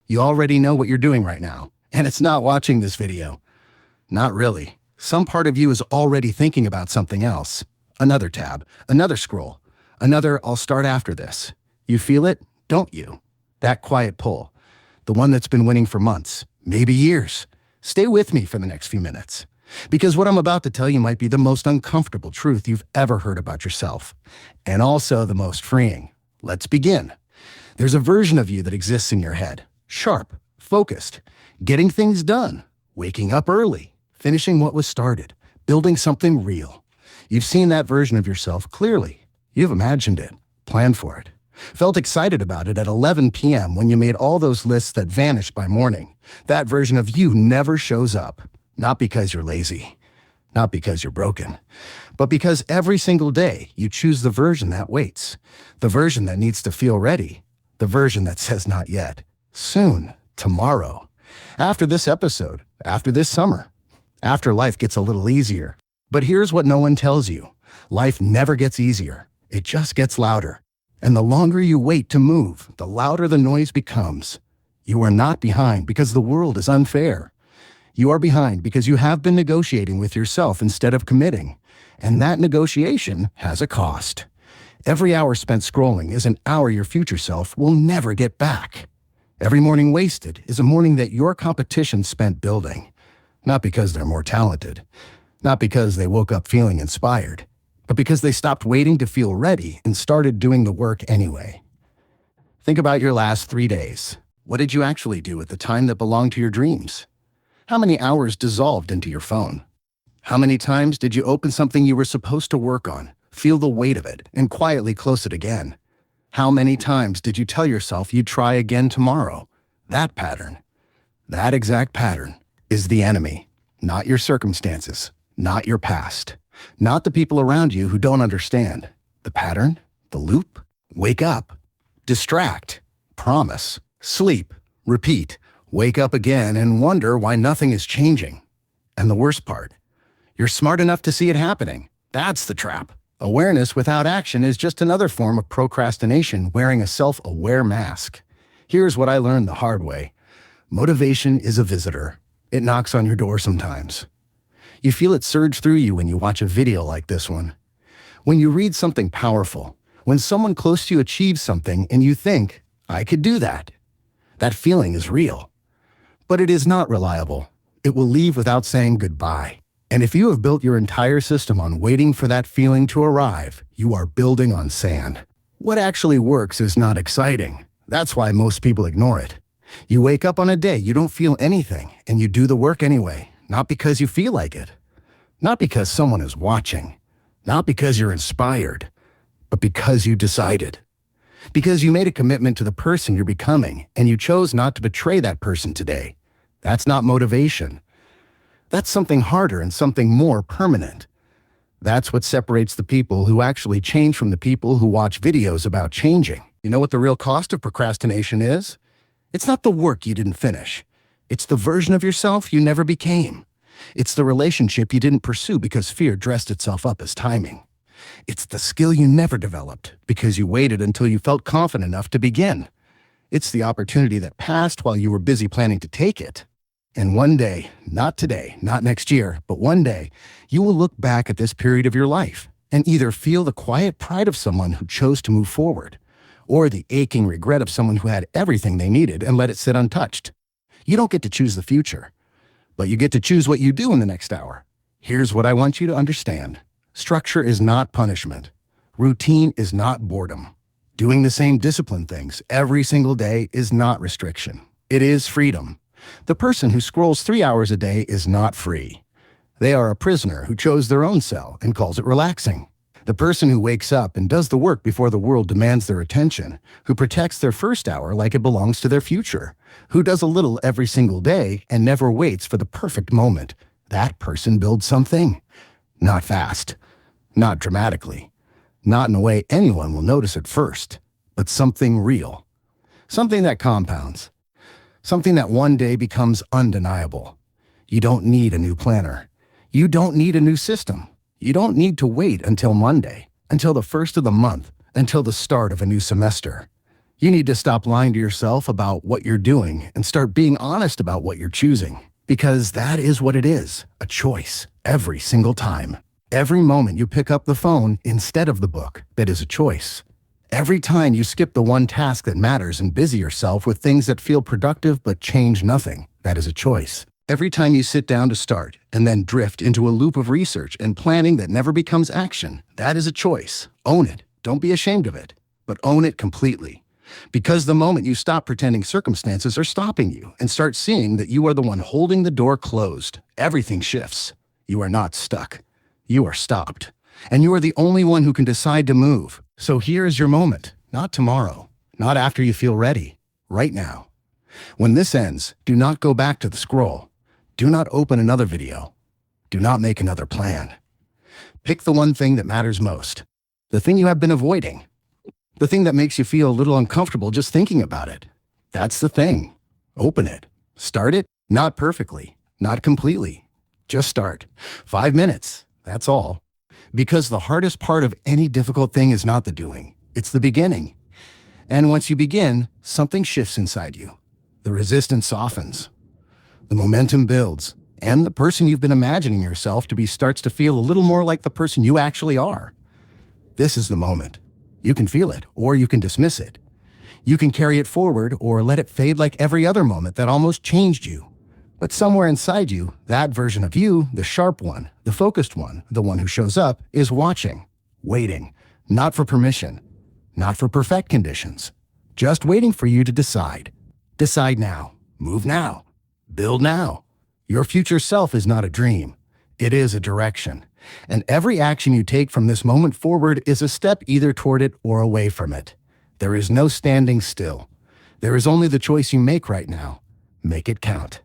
You already know what you're doing right now, and it's not watching this video. Not really. Some part of you is already thinking about something else. Another tab, another scroll, another I'll start after this. You feel it, don't you? That quiet pull. The one that's been winning for months, maybe years. Stay with me for the next few minutes. Because what I'm about to tell you might be the most uncomfortable truth you've ever heard about yourself. And also the most freeing. Let's begin. There's a version of you that exists in your head. Sharp, focused, getting things done, waking up early, finishing what was started, building something real. You've seen that version of yourself clearly. You've imagined it, planned for it, felt excited about it at 11 p.m. when you made all those lists that vanished by morning. That version of you never shows up. Not because you're lazy, not because you're broken, but because every single day you choose the version that waits, the version that needs to feel ready, the version that says not yet, soon, tomorrow, after this episode, after this summer, after life gets a little easier. But here's what no one tells you. Life never gets easier. It just gets louder. And the longer you wait to move, the louder the noise becomes. You are not behind because the world is unfair. You are behind because you have been negotiating with yourself instead of committing. And that negotiation has a cost. Every hour spent scrolling is an hour your future self will never get back. Every morning wasted is a morning that your competition spent building. Not because they're more talented, not because they woke up feeling inspired, but because they stopped waiting to feel ready and started doing the work anyway. Think about your last 3 days. What did you actually do with the time that belonged to your dreams? How many hours dissolved into your phone? How many times did you open something you were supposed to work on, feel the weight of it, and quietly close it again? How many times did you tell yourself you'd try again tomorrow? That pattern, that exact pattern, is the enemy, not your circumstances, not your past, not the people around you who don't understand. The pattern, the loop, wake up, distract, promise, sleep, repeat, wake up again and wonder why nothing is changing. And the worst part, you're smart enough to see it happening. That's the trap. Awareness without action is just another form of procrastination wearing a self-aware mask. Here's what I learned the hard way. Motivation is a visitor. It knocks on your door sometimes. You feel it surge through you when you watch a video like this one. When you read something powerful, when someone close to you achieves something and you think, I could do that. That feeling is real. But it is not reliable. It will leave without saying goodbye. And if you have built your entire system on waiting for that feeling to arrive, you are building on sand. What actually works is not exciting. That's why most people ignore it. You wake up on a day you don't feel anything, and you do the work anyway, not because you feel like it, not because someone is watching, not because you're inspired, but because you decided. Because you made a commitment to the person you're becoming, and you chose not to betray that person today. That's not motivation. That's something harder and something more permanent. That's what separates the people who actually change from the people who watch videos about changing. You know what the real cost of procrastination is? It's not the work you didn't finish. It's the version of yourself you never became. It's the relationship you didn't pursue because fear dressed itself up as timing. It's the skill you never developed because you waited until you felt confident enough to begin. It's the opportunity that passed while you were busy planning to take it. And one day, not today, not next year, but one day, you will look back at this period of your life and either feel the quiet pride of someone who chose to move forward, or the aching regret of someone who had everything they needed and let it sit untouched. You don't get to choose the future, but you get to choose what you do in the next hour. Here's what I want you to understand. Structure is not punishment. Routine is not boredom. Doing the same disciplined things every single day is not restriction. It is freedom. The person who scrolls 3 hours a day is not free. They are a prisoner who chose their own cell and calls it relaxing. The person who wakes up and does the work before the world demands their attention, who protects their first hour like it belongs to their future, who does a little every single day and never waits for the perfect moment, that person builds something. Not fast, not dramatically, not in a way anyone will notice at first, but something real, something that compounds. Something that one day becomes undeniable. You don't need a new planner. You don't need a new system. You don't need to wait until Monday, until the first of the month, until the start of a new semester. You need to stop lying to yourself about what you're doing and start being honest about what you're choosing. Because that is what it is, a choice, every single time. Every moment you pick up the phone instead of the book, that is a choice. Every time you skip the one task that matters and busy yourself with things that feel productive but change nothing, that is a choice. Every time you sit down to start and then drift into a loop of research and planning that never becomes action, that is a choice. Own it. Don't be ashamed of it, but own it completely. Because the moment you stop pretending circumstances are stopping you and start seeing that you are the one holding the door closed, everything shifts. You are not stuck. You are stopped. And you are the only one who can decide to move. So here is your moment. Not tomorrow. Not after you feel ready. Right now. When this ends, do not go back to the scroll. Do not open another video. Do not make another plan. Pick the one thing that matters most. The thing you have been avoiding. The thing that makes you feel a little uncomfortable just thinking about it. That's the thing. Open it. Start it. Not perfectly. Not completely. Just start. 5 minutes. That's all. Because the hardest part of any difficult thing is not the doing. It's the beginning. And once you begin, something shifts inside you. The resistance softens. The momentum builds. And the person you've been imagining yourself to be starts to feel a little more like the person you actually are. This is the moment. You can feel it, or you can dismiss it. You can carry it forward, or let it fade like every other moment that almost changed you. But somewhere inside you, that version of you, the sharp one, the focused one, the one who shows up, is watching, waiting, not for permission, not for perfect conditions, just waiting for you to decide. Decide now, move now, build now. Your future self is not a dream. It is a direction. And every action you take from this moment forward is a step either toward it or away from it. There is no standing still. There is only the choice you make right now. Make it count.